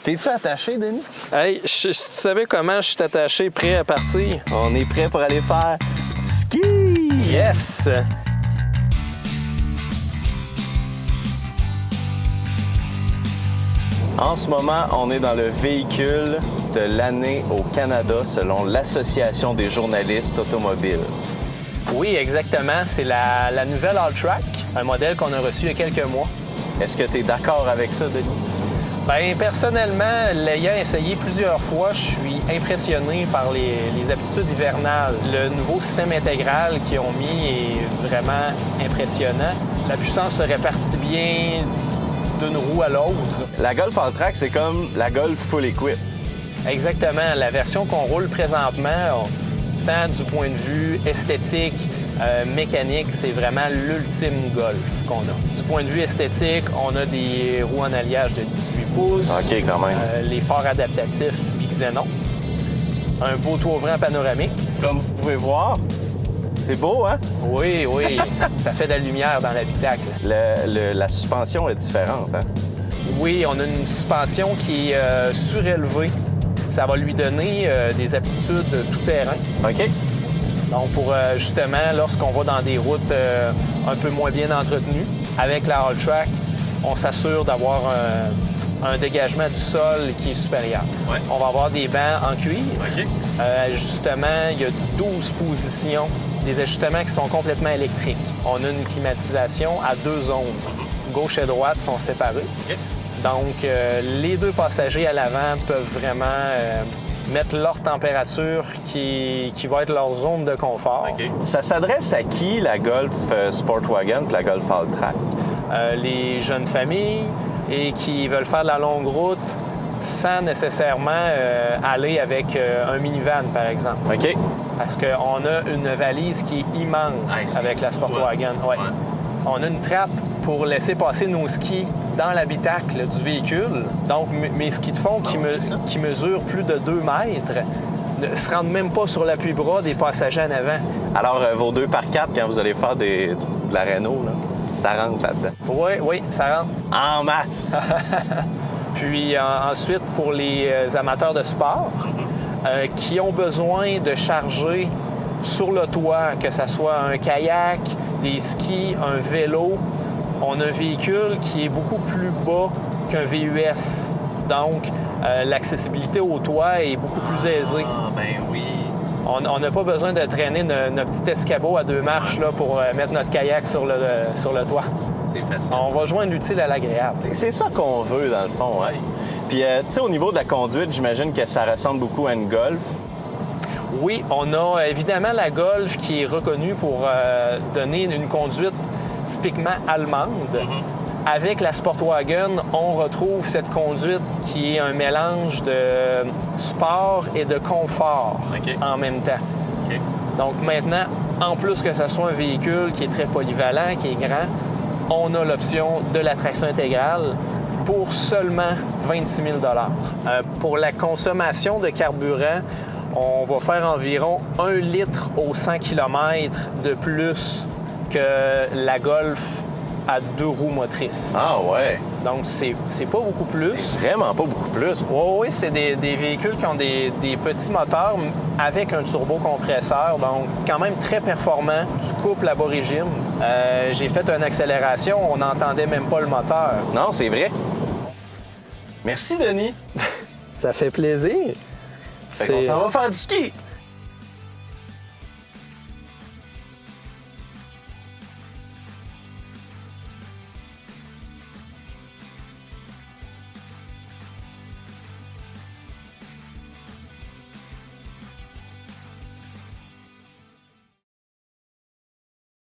T'es-tu attaché, Denis? Hey, si tu savais comment je suis attaché, prêt à partir? On est prêt pour aller faire du ski! Yes! En ce moment, on est dans le véhicule de l'année au Canada selon l'Association des journalistes automobiles. Oui, exactement. C'est la nouvelle All-Track, un modèle qu'on a reçu il y a quelques mois. Est-ce que tu es d'accord avec ça, Denis? Bien, personnellement, l'ayant essayé plusieurs fois, je suis impressionné par les aptitudes hivernales. Le nouveau système intégral qu'ils ont mis est vraiment impressionnant. La puissance se répartit bien d'une roue à l'autre. La Golf All-Track, c'est comme la Golf Full Equip. Exactement. La version qu'on roule présentement, tant du point de vue esthétique, mécanique, c'est vraiment l'ultime Golf qu'on a. Du point de vue esthétique, on a des roues en alliage de 18 pouces. OK, quand même. Les phares adaptatifs puis Xenon. Un beau toit ouvrant panoramique. Comme vous pouvez voir, c'est beau, hein? Oui, ça fait de la lumière dans l'habitacle. La suspension est différente, hein? Oui, on a une suspension qui est surélevée. Ça va lui donner des aptitudes tout-terrain. OK. Donc, pour justement, lorsqu'on va dans des routes un peu moins bien entretenues, avec la All-Track, on s'assure d'avoir un dégagement du sol qui est supérieur. Ouais. On va avoir des bancs en cuir. OK. Justement, il y a 12 positions, des ajustements qui sont complètement électriques. On a une climatisation à 2 zones. Gauche et droite sont séparées. OK. Donc, les 2 passagers à l'avant peuvent vraiment mettre leur température qui va être leur zone de confort. OK. Ça s'adresse à qui, la Golf Sportwagon et la Golf All-Track? Les jeunes familles et qui veulent faire de la longue route sans nécessairement aller avec un minivan, par exemple. OK. Parce qu'on a une valise qui est immense avec la Sportwagon. Ouais. On a une trappe pour laisser passer nos skis dans l'habitacle du véhicule. Donc, mes skis de fond qui mesurent plus de 2 mètres ne se rendent même pas sur l'appui-bras des passagers en avant. Alors, vos 2x4, quand vous allez faire de la réno, là, ça rentre là-dedans? Oui, ça rentre. En masse! Puis ensuite, pour les amateurs de sport qui ont besoin de charger sur le toit, que ce soit un kayak, des skis, un vélo, on a un véhicule qui est beaucoup plus bas qu'un VUS. Donc, l'accessibilité au toit est beaucoup plus aisée. Ah, ben oui! On n'a pas besoin de traîner notre petit escabeau à 2 marches là, pour mettre notre kayak sur le toit. C'est facile. On va joindre l'utile à l'agréable. C'est ça qu'on veut, dans le fond, hein? Puis, tu sais, au niveau de la conduite, j'imagine que ça ressemble beaucoup à une Golf. Oui, on a évidemment la Golf qui est reconnue pour donner une conduite typiquement allemande. Avec la Sportwagon, on retrouve cette conduite qui est un mélange de sport et de confort en même temps. OK. Donc maintenant, en plus que ce soit un véhicule qui est très polyvalent, qui est grand, on a l'option de la traction intégrale pour seulement 26 000 Pour la consommation de carburant, on va faire environ 1 litre au 100 km de plus que la Golf à 2 roues motrices. Ah ouais! Donc, c'est pas beaucoup plus. C'est vraiment pas beaucoup plus. Oui, c'est des véhicules qui ont des petits moteurs avec un turbocompresseur, donc quand même très performant, du couple à bas régime. J'ai fait une accélération, on n'entendait même pas le moteur. Non, c'est vrai. Merci, Denis. Ça fait plaisir. Fait qu'on s'en va faire du ski.